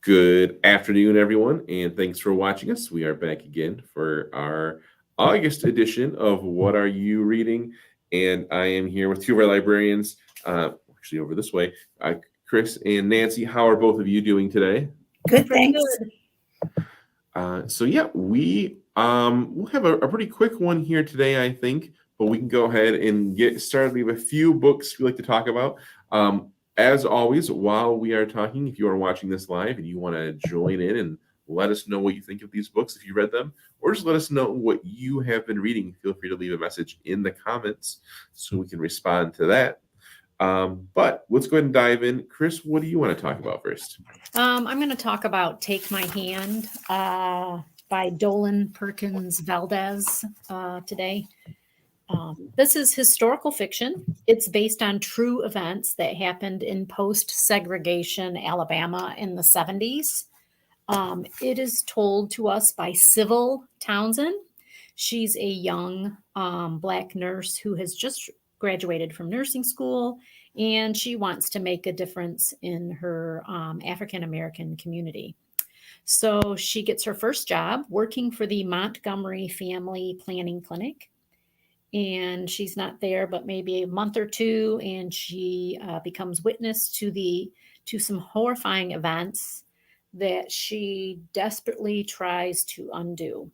Good afternoon, everyone, and thanks for watching us. We are back again for our August edition of What Are You Reading? And I am here with two of our librarians, actually over this way, Chris and Nancy. How are both of you doing today? Good, thanks. We'll have a pretty quick one here today, I think, but we can go ahead and get started. We have a few books we like to talk about. As always, while we are talking, if you are watching this live and you want to join in and let us know what you think of these books, if you read them, or just let us know what you have been reading, feel free to leave a message in the comments so we can respond to that. But let's go ahead and dive in. Chris, what do you want to talk about first? I'm going to talk about Take My Hand by Dolan Perkins Valdez today. This is historical fiction. It's based on true events that happened in post-segregation Alabama in the 70s. It is told to us by Sybil Townsend. She's a young Black nurse who has just graduated from nursing school, and she wants to make a difference in her African-American community. So she gets her first job working for the Montgomery Family Planning Clinic. And she's not there but maybe a month or two, and she becomes witness to some horrifying events that she desperately tries to undo.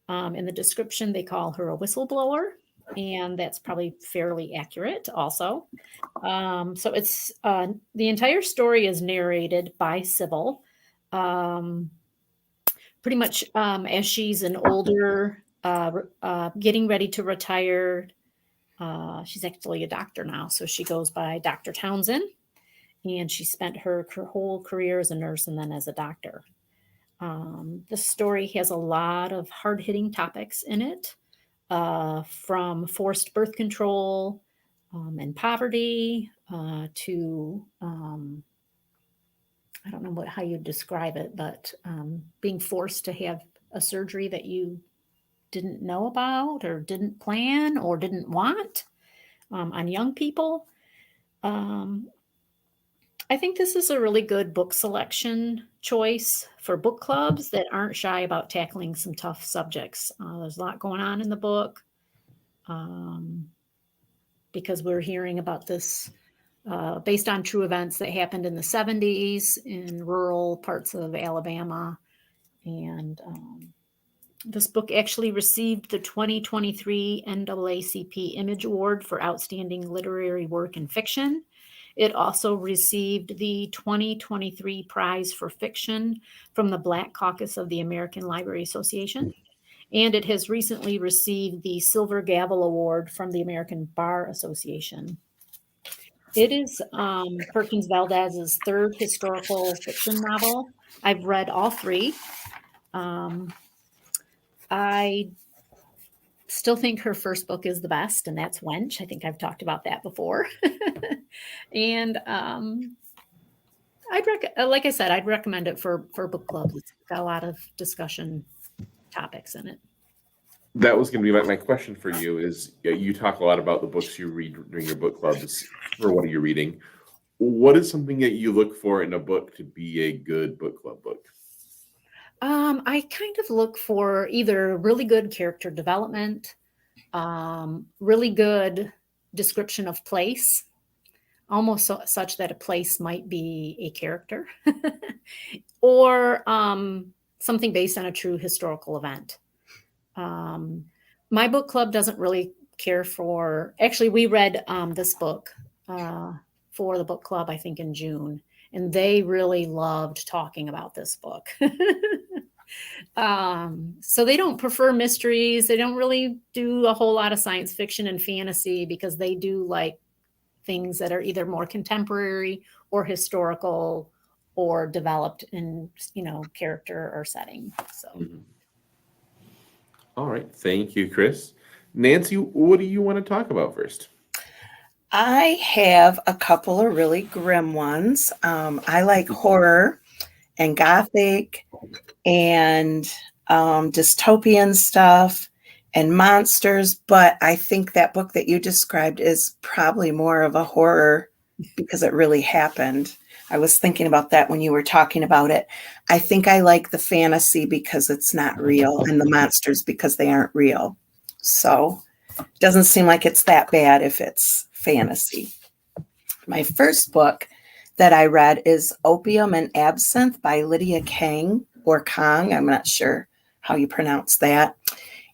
In the description, they call her a whistleblower, and that's probably fairly accurate also. So it's the entire story is narrated by Sybil, pretty much as she's an older getting ready to retire. She's actually a doctor now, so she goes by Dr. Townsend, and she spent her whole career as a nurse and then as a doctor. The story has a lot of hard-hitting topics in it, from forced birth control and poverty to I don't know how you describe it, but being forced to have a surgery that you didn't know about or didn't plan or didn't want on young people. I think this is a really good book selection choice for book clubs that aren't shy about tackling some tough subjects. There's a lot going on in the book because we're hearing about this based on true events that happened in the 70s in rural parts of Alabama. And this book actually received the 2023 NAACP Image Award for Outstanding Literary Work in Fiction. It also received the 2023 Prize for Fiction from the Black Caucus of the American Library Association. And it has recently received the Silver Gavel Award from the American Bar Association. It is Perkins Valdez's third historical fiction novel. I've read all three. I still think her first book is the best, and that's Wench. I think I've talked about that before. And like I said, I'd recommend it for book clubs. It's got a lot of discussion topics in it. That was going to be my question for you. Is you talk a lot about the books you read during your book clubs. For what are you reading? What is something that you look for in a book to be a good book club book? I kind of look for either really good character development, really good description of place, almost such that a place might be a character, or something based on a true historical event. My book club doesn't really care for, actually, we read this book for the book club, I think in June, and they really loved talking about this book. So they don't prefer mysteries. They don't really do a whole lot of science fiction and fantasy because they do like things that are either more contemporary or historical or developed in, character or setting. So. Mm-hmm. All right. Thank you, Chris. Nancy, what do you want to talk about first? I have a couple of really grim ones. I like horror and gothic and dystopian stuff and monsters, but I think that book that you described is probably more of a horror because it really happened. I was thinking about that when you were talking about it. I think I like the fantasy because it's not real, and the monsters because they aren't real. So it doesn't seem like it's that bad if it's fantasy. My first book that I read is Opium and Absinthe by Lydia Kang or Kong. I'm not sure how you pronounce that.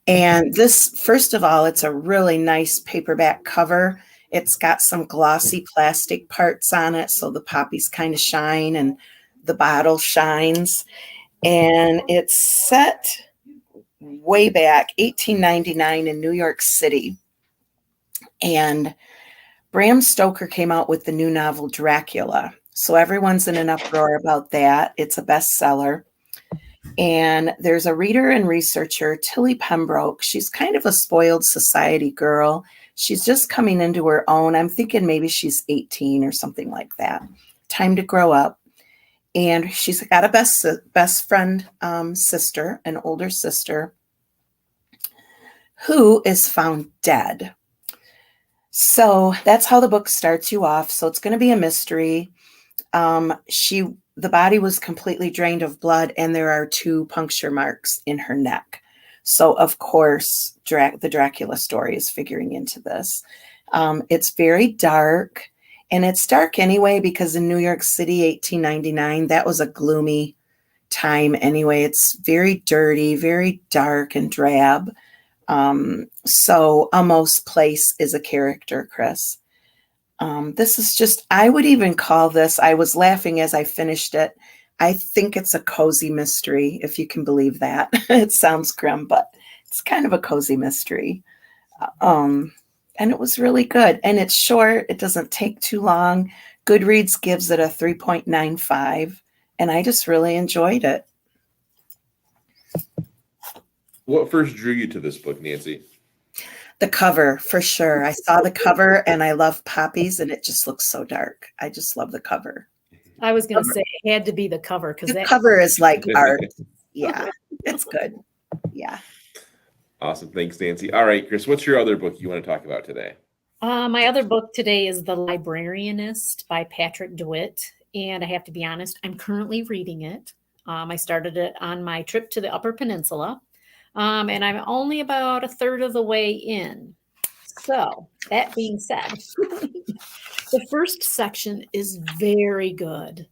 And this, first of all, it's a really nice paperback cover. It's got some glossy plastic parts on it, so the poppies kind of shine and the bottle shines. And it's set way back, 1899 in New York City. And Bram Stoker came out with the new novel Dracula. So everyone's in an uproar about that. It's a bestseller. And there's a reader and researcher, Tilly Pembroke. She's kind of a spoiled society girl. She's just coming into her own. I'm thinking maybe she's 18 or something like that. Time to grow up. And she's got a best friend sister, an older sister, who is found dead. So that's how the book starts you off. So it's going to be a mystery. The body was completely drained of blood, and there are 2 puncture marks in her neck. So, of course, the Dracula story is figuring into this. It's very dark, and it's dark anyway because in New York City, 1899, that was a gloomy time anyway. It's very dirty, very dark and drab. So Amos Place is a character, Chris. This is just, I would even call this, I was laughing as I finished it. I think it's a cozy mystery, if you can believe that. It sounds grim, but it's kind of a cozy mystery. And it was really good. And it's short. It doesn't take too long. Goodreads gives it a 3.95. And I just really enjoyed it. What first drew you to this book, Nancy? The cover, for sure. I saw the cover and I love poppies and it just looks so dark. I just love the cover. I was going to say it had to be the cover because The that cover is like art. Yeah, it's good. Yeah. Awesome. Thanks, Nancy. All right, Chris, what's your other book you want to talk about today? My other book today is The Librarianist by Patrick DeWitt. And I have to be honest, I'm currently reading it. I started it on my trip to the Upper Peninsula. And I'm only about a third of the way in. So that being said, the first section is very good.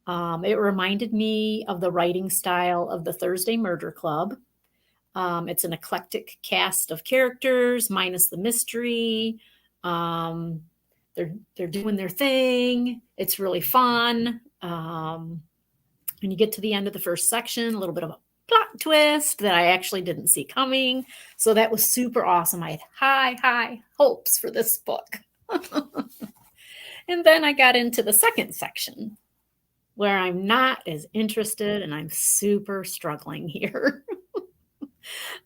It reminded me of the writing style of the Thursday Murder Club. It's an eclectic cast of characters minus the mystery. They're doing their thing. It's really fun. When you get to the end of the first section, a little bit of a plot twist that I actually didn't see coming. So that was super awesome. I had high hopes for this book. And then I got into the second section where I'm not as interested and I'm super struggling here.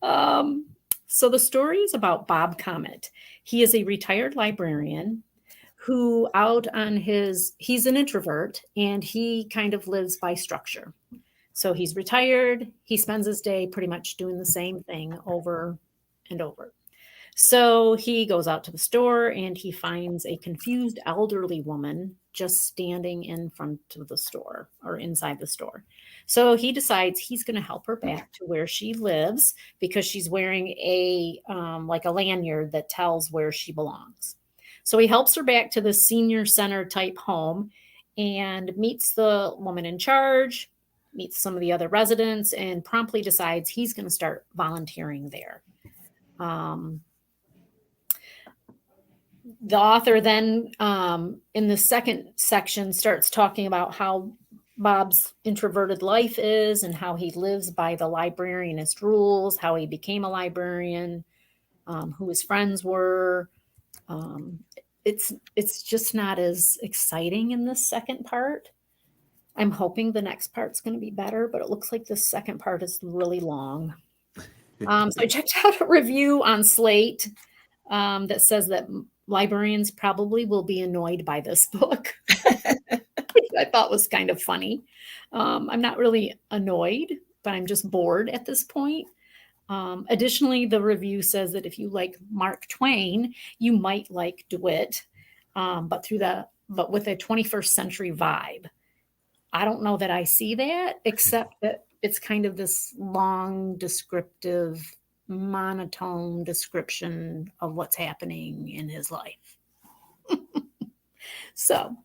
So the story is about Bob Comet. He is a retired librarian who he's an introvert and he kind of lives by structure. So he's retired. He spends his day pretty much doing the same thing over and over. So he goes out to the store and he finds a confused elderly woman just standing in front of the store or inside the store. So he decides he's going to help her back to where she lives because she's wearing a lanyard that tells where she belongs. So he helps her back to the senior center type home and meets the woman in charge, meets some of the other residents, and promptly decides he's going to start volunteering there. The author then, in the second section, starts talking about how Bob's introverted life is and how he lives by the librarianist rules, how he became a librarian, who his friends were. It's just not as exciting in this second part. I'm hoping the next part's going to be better, but it looks like the second part is really long. So I checked out a review on Slate that says that librarians probably will be annoyed by this book, which I thought was kind of funny. I'm not really annoyed, but I'm just bored at this point. Additionally, the review says that if you like Mark Twain, you might like DeWitt, but with a 21st century vibe. I don't know that I see that, except that it's kind of this long, descriptive, monotone description of what's happening in his life. So,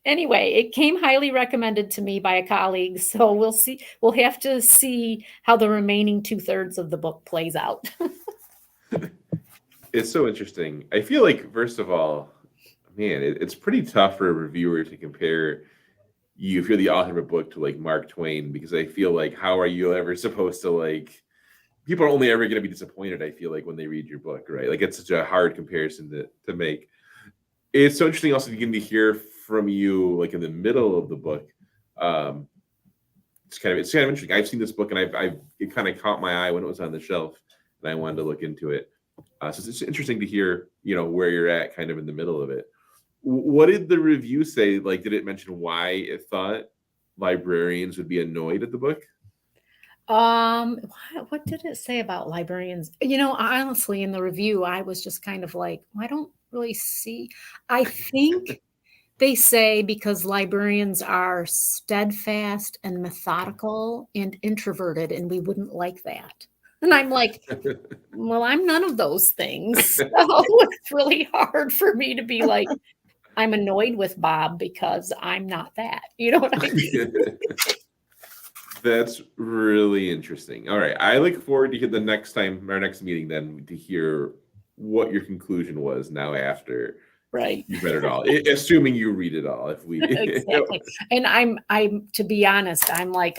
anyway, it came highly recommended to me by a colleague. So we'll see. We'll have to see how the remaining 2/3 of the book plays out. It's so interesting. I feel like, first of all, man, it's pretty tough for a reviewer to compare you, if you're the author of a book, to like Mark Twain, because I feel like, how are you ever supposed to, like, people are only ever going to be disappointed, I feel like, when they read your book, right? Like, it's such a hard comparison to make. It's so interesting also getting to hear from you, like, in the middle of the book. It's kind of interesting. I've seen this book, and it kind of caught my eye when it was on the shelf, and I wanted to look into it. So it's interesting to hear, where you're at kind of in the middle of it. What did the review say? Like, did it mention why it thought librarians would be annoyed at the book? What did it say about librarians? Honestly, in the review, I was just kind of like, I don't really see. I think they say because librarians are steadfast and methodical and introverted, and we wouldn't like that. And I'm like, well, I'm none of those things. So it's really hard for me to be like, I'm annoyed with Bob because I'm not that. You know what I mean? That's really interesting. All right. I look forward to the next time, our next meeting, then, to hear what your conclusion was now after right. you've read it all, assuming you read it all. If we exactly. And I'm to be honest, I'm like,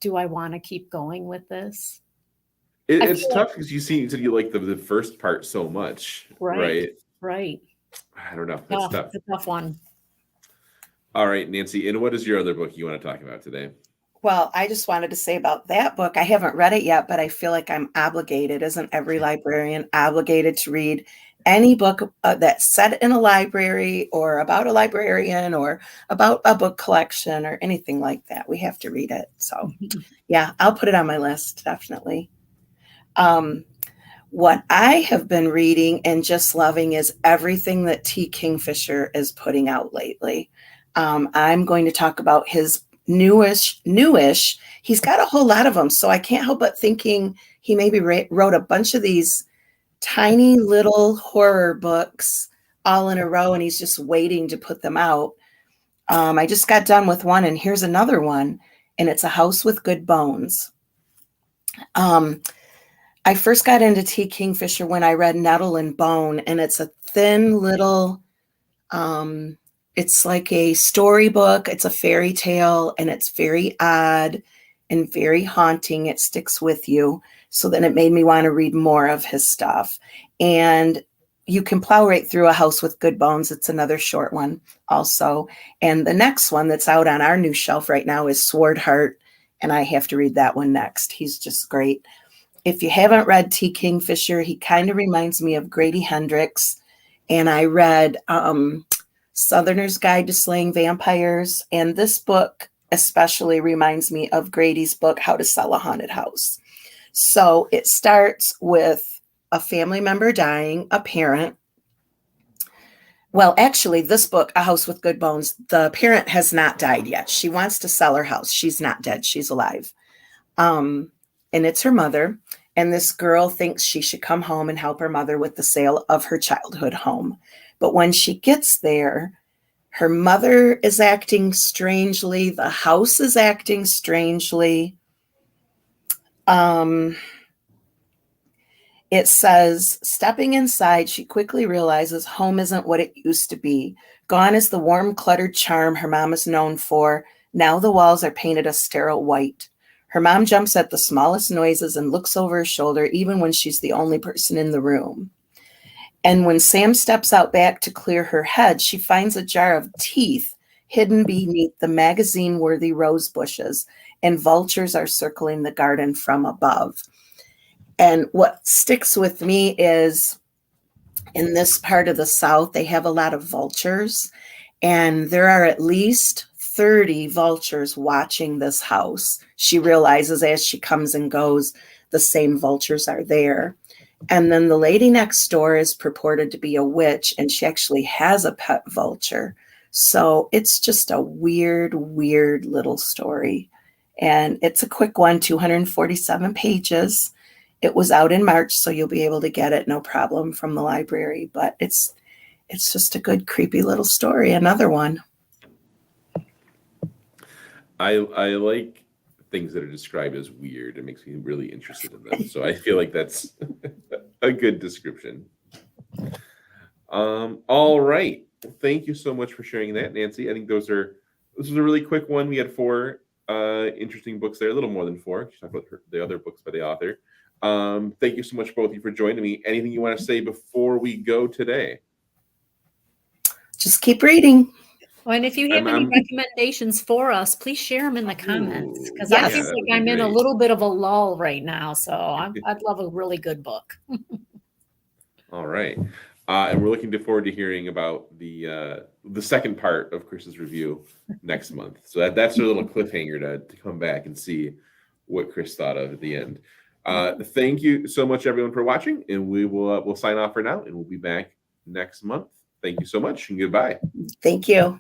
do I want to keep going with this? It's tough because you said you like the first part so much, right? Right. I don't know. That's tough. It's a tough one. All right, Nancy. And what is your other book you want to talk about today? Well, I just wanted to say about that book, I haven't read it yet, but I feel like I'm obligated. Isn't every librarian obligated to read any book that's set in a library or about a librarian or about a book collection or anything like that? We have to read it. So yeah, I'll put it on my list, definitely. What I have been reading and just loving is everything that T. Kingfisher is putting out lately. I'm going to talk about his newish. He's got a whole lot of them, so I can't help but thinking he maybe wrote a bunch of these tiny little horror books all in a row, and he's just waiting to put them out. I just got done with one, and here's another one, and it's A House with Good Bones. I first got into T. Kingfisher when I read Nettle and Bone, and it's a thin little, it's like a storybook. It's a fairy tale, and it's very odd and very haunting. It sticks with you. So then it made me want to read more of his stuff. And you can plow right through A House with Good Bones. It's another short one also. And the next one that's out on our new shelf right now is Sword Heart, and I have to read that one next. He's just great. If you haven't read T. Kingfisher, he kind of reminds me of Grady Hendrix. And I read Southerner's Guide to Slaying Vampires. And this book especially reminds me of Grady's book, How to Sell a Haunted House. So it starts with a family member dying, a parent. Well, actually, this book, A House with Good Bones, the parent has not died yet. She wants to sell her house. She's not dead. She's alive. And it's her mother. And this girl thinks she should come home and help her mother with the sale of her childhood home. But when she gets there, her mother is acting strangely. The house is acting strangely. It says, stepping inside, she quickly realizes home isn't what it used to be. Gone is the warm, cluttered charm her mom is known for. Now the walls are painted a sterile white. Her mom jumps at the smallest noises and looks over her shoulder, even when she's the only person in the room. And when Sam steps out back to clear her head, she finds a jar of teeth hidden beneath the magazine-worthy rose bushes, and vultures are circling the garden from above. And what sticks with me is in this part of the South, they have a lot of vultures, and there are at least 30 vultures watching this house. She realizes as she comes and goes, the same vultures are there. And then the lady next door is purported to be a witch, and she actually has a pet vulture. So it's just a weird, weird little story. And it's a quick one, 247 pages. It was out in March, so you'll be able to get it no problem from the library. But it's just a good, creepy little story. Another one. I like things that are described as weird. It makes me really interested in them. So I feel like that's a good description. All right. Thank you so much for sharing that, Nancy. I think this was a really quick one. We had 4 interesting books there, a little more than 4. She talked about the other books by the author. Thank you so much, both of you, for joining me. Anything you want to say before we go today? Just keep reading. Oh, and if you have any recommendations for us, please share them in the comments, because I feel like I'm in a little bit of a lull right now. So I'd love a really good book. All right. And we're looking forward to hearing about the second part of Chris's review next month. So that's our little cliffhanger to come back and see what Chris thought of at the end. Thank you so much, everyone, for watching, and we'll sign off for now, and we'll be back next month. Thank you so much, and goodbye. Thank you.